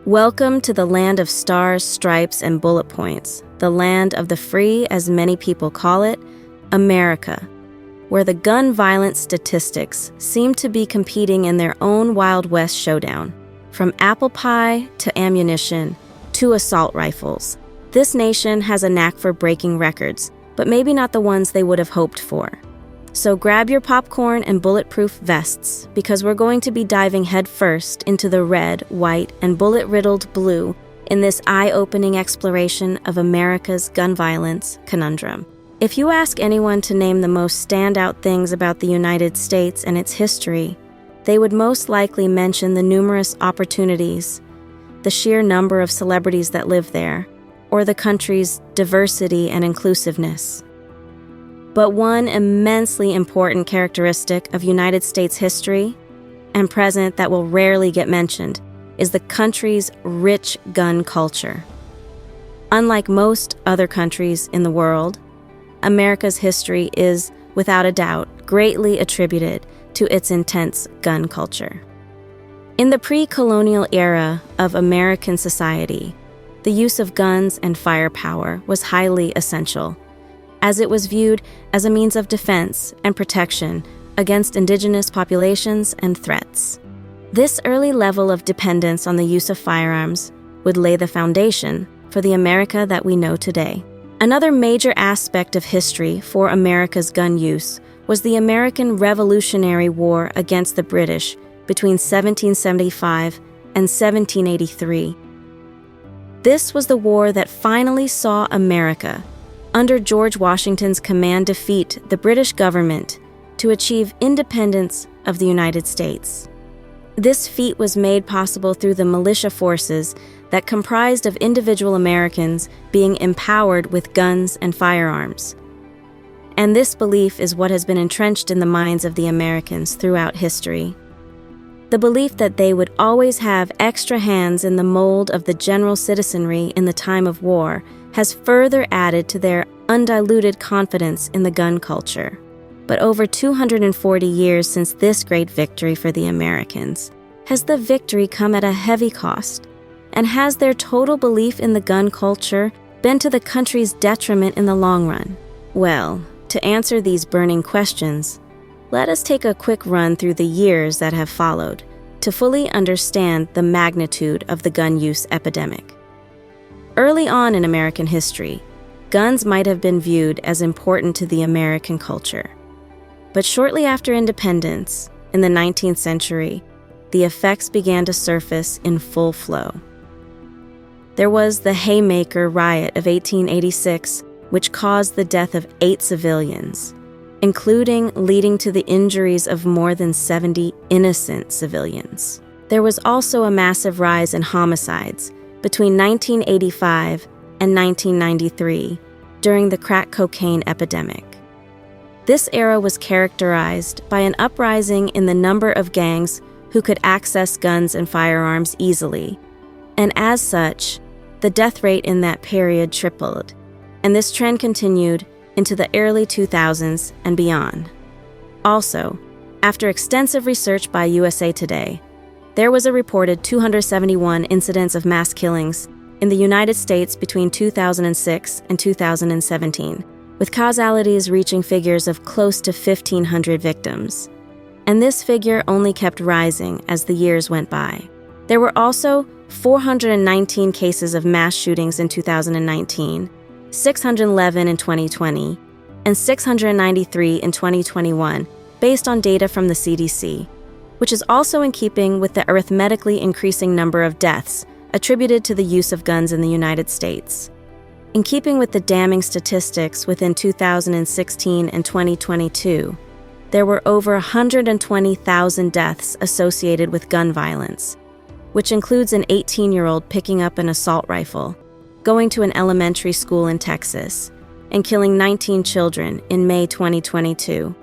Welcome to the land of stars, stripes, and bullet points, the land of the free, as many people call it, America, where the gun violence statistics seem to be competing in their own Wild West showdown. From apple pie to ammunition to assault rifles, this nation has a knack for breaking records, but maybe not the ones they would have hoped for. So grab your popcorn and bulletproof vests, because we're going to be diving headfirst into the red, white, and bullet-riddled blue in this eye-opening exploration of America's gun violence conundrum. If you ask anyone to name the most standout things about the United States and its history, they would most likely mention the numerous opportunities, the sheer number of celebrities that live there, or the country's diversity and inclusiveness. But one immensely important characteristic of United States history and present that will rarely get mentioned is the country's rich gun culture. Unlike most other countries in the world, America's history is, without a doubt, greatly attributed to its intense gun culture. In the pre-colonial era of American society, the use of guns and firepower was highly essential, as it was viewed as a means of defense and protection against indigenous populations and threats. This early level of dependence on the use of firearms would lay the foundation for the America that we know today. Another major aspect of history for America's gun use was the American Revolutionary War against the British between 1775 and 1783. This was the war that finally saw America, under George Washington's command, defeat the British government to achieve independence of the United States. This feat was made possible through the militia forces that comprised of individual Americans being empowered with guns and firearms. And this belief is what has been entrenched in the minds of the Americans throughout history. The belief that they would always have extra hands in the mold of the general citizenry in the time of war has further added to their undiluted confidence in the gun culture. But over 240 years since this great victory for the Americans, has the victory come at a heavy cost? And has their total belief in the gun culture been to the country's detriment in the long run? Well, to answer these burning questions, let us take a quick run through the years that have followed to fully understand the magnitude of the gun use epidemic. Early on in American history, guns might have been viewed as important to the American culture. But shortly after independence, in the 19th century, the effects began to surface in full flow. There was the Haymaker Riot of 1886, which caused the death of 8 civilians, including leading to the injuries of more than 70 innocent civilians. There was also a massive rise in homicides between 1985 and 1993 during the crack cocaine epidemic. This era was characterized by an uprising in the number of gangs who could access guns and firearms easily, and as such, the death rate in that period tripled, and this trend continued into the early 2000s and beyond. Also, after extensive research by USA Today, there was a reported 271 incidents of mass killings in the United States between 2006 and 2017, with causalities reaching figures of close to 1,500 victims. And this figure only kept rising as the years went by. There were also 419 cases of mass shootings in 2019, 611 in 2020, and 693 in 2021, based on data from the CDC, which is also in keeping with the arithmetically increasing number of deaths attributed to the use of guns in the United States. In keeping with the damning statistics within 2016 and 2022, there were over 120,000 deaths associated with gun violence, which includes an 18-year-old picking up an assault rifle, going to an elementary school in Texas, and killing 19 children in May 2022.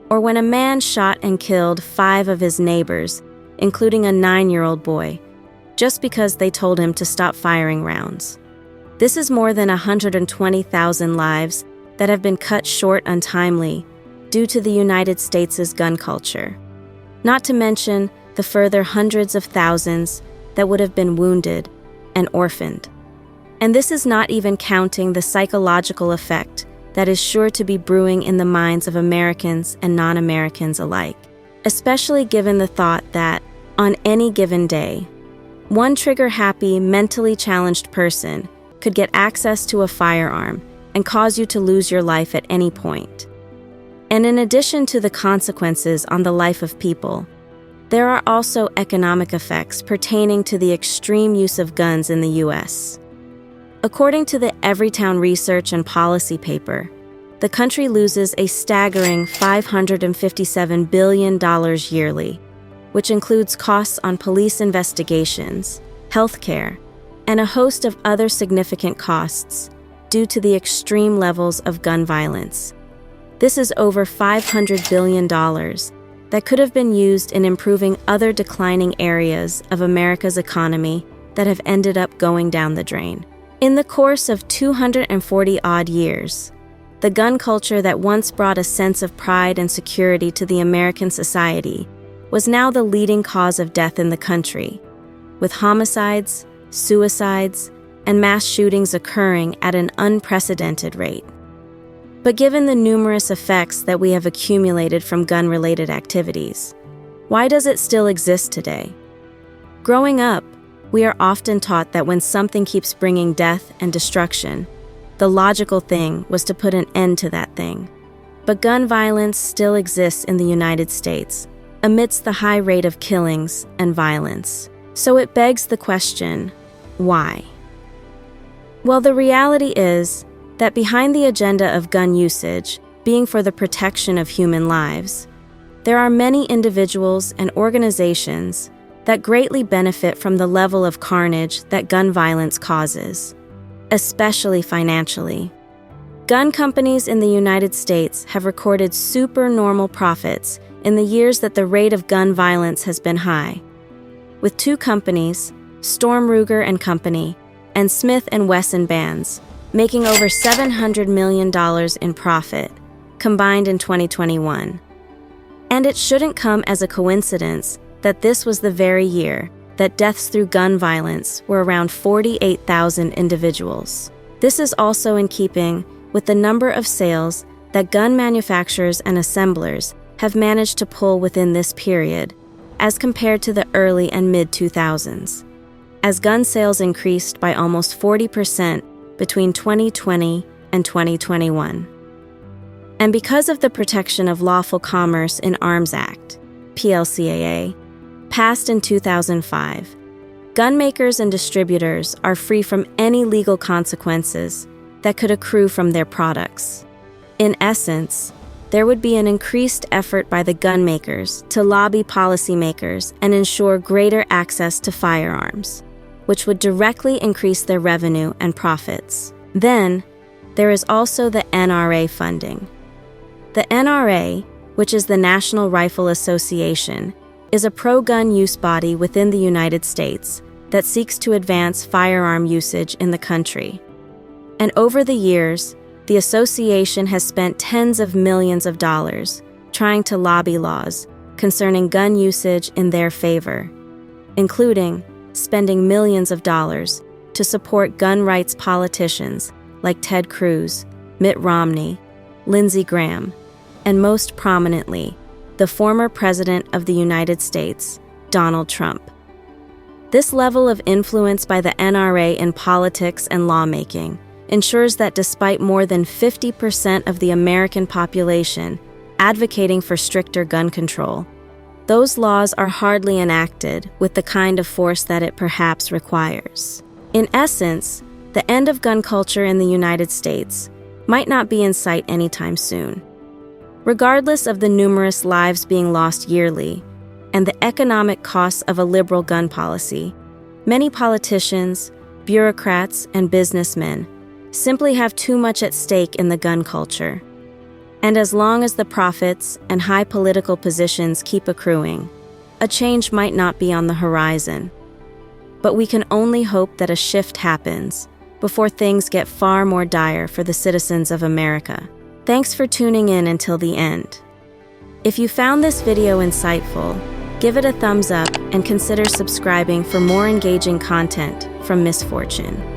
Or when a man shot and killed 5 of his neighbors, including a 9-year-old boy, just because they told him to stop firing rounds. This is more than 120,000 lives that have been cut short untimely due to the United States' gun culture. Not to mention the further hundreds of thousands that would have been wounded and orphaned. And this is not even counting the psychological effect that is sure to be brewing in the minds of Americans and non-Americans alike, especially given the thought that, on any given day, one trigger-happy, mentally challenged person could get access to a firearm and cause you to lose your life at any point. And in addition to the consequences on the life of people, there are also economic effects pertaining to the extreme use of guns in the U.S. According to the Everytown Research and Policy paper, the country loses a staggering $557 billion yearly, which includes costs on police investigations, healthcare, and a host of other significant costs due to the extreme levels of gun violence. This is over $500 billion that could have been used in improving other declining areas of America's economy that have ended up going down the drain. In the course of 240-odd years, the gun culture that once brought a sense of pride and security to the American society was now the leading cause of death in the country, with homicides, suicides, and mass shootings occurring at an unprecedented rate. But given the numerous effects that we have accumulated from gun-related activities, why does it still exist today? Growing up, we are often taught that when something keeps bringing death and destruction, the logical thing was to put an end to that thing. But gun violence still exists in the United States, amidst the high rate of killings and violence. So it begs the question, why? Well, the reality is that behind the agenda of gun usage being for the protection of human lives, there are many individuals and organizations that greatly benefit from the level of carnage that gun violence causes, especially financially. Gun companies in the United States have recorded supernormal profits in the years that the rate of gun violence has been high, with two companies, Storm Ruger and Company and Smith & Wesson Bands, making over $700 million in profit, combined in 2021. And it shouldn't come as a coincidence that this was the very year that deaths through gun violence were around 48,000 individuals. This is also in keeping with the number of sales that gun manufacturers and assemblers have managed to pull within this period, as compared to the early and mid-2000s, as gun sales increased by almost 40% between 2020 and 2021. And because of the Protection of Lawful Commerce in Arms Act, PLCAA, passed in 2005, gun makers and distributors are free from any legal consequences that could accrue from their products. In essence, there would be an increased effort by the gun makers to lobby policymakers and ensure greater access to firearms, which would directly increase their revenue and profits. Then, there is also the NRA funding. The NRA, which is the National Rifle Association, is a pro-gun use body within the United States that seeks to advance firearm usage in the country. And over the years, the association has spent tens of millions of dollars trying to lobby laws concerning gun usage in their favor, including spending millions of dollars to support gun rights politicians like Ted Cruz, Mitt Romney, Lindsey Graham, and most prominently, the former President of the United States, Donald Trump. This level of influence by the NRA in politics and lawmaking ensures that despite more than 50% of the American population advocating for stricter gun control, those laws are hardly enacted with the kind of force that it perhaps requires. In essence, the end of gun culture in the United States might not be in sight anytime soon. Regardless of the numerous lives being lost yearly and the economic costs of a liberal gun policy, many politicians, bureaucrats, and businessmen simply have too much at stake in the gun culture. And as long as the profits and high political positions keep accruing, a change might not be on the horizon. But we can only hope that a shift happens before things get far more dire for the citizens of America. Thanks for tuning in until the end. If you found this video insightful, give Give it a thumbs up and consider subscribing for more engaging content from Misfortune.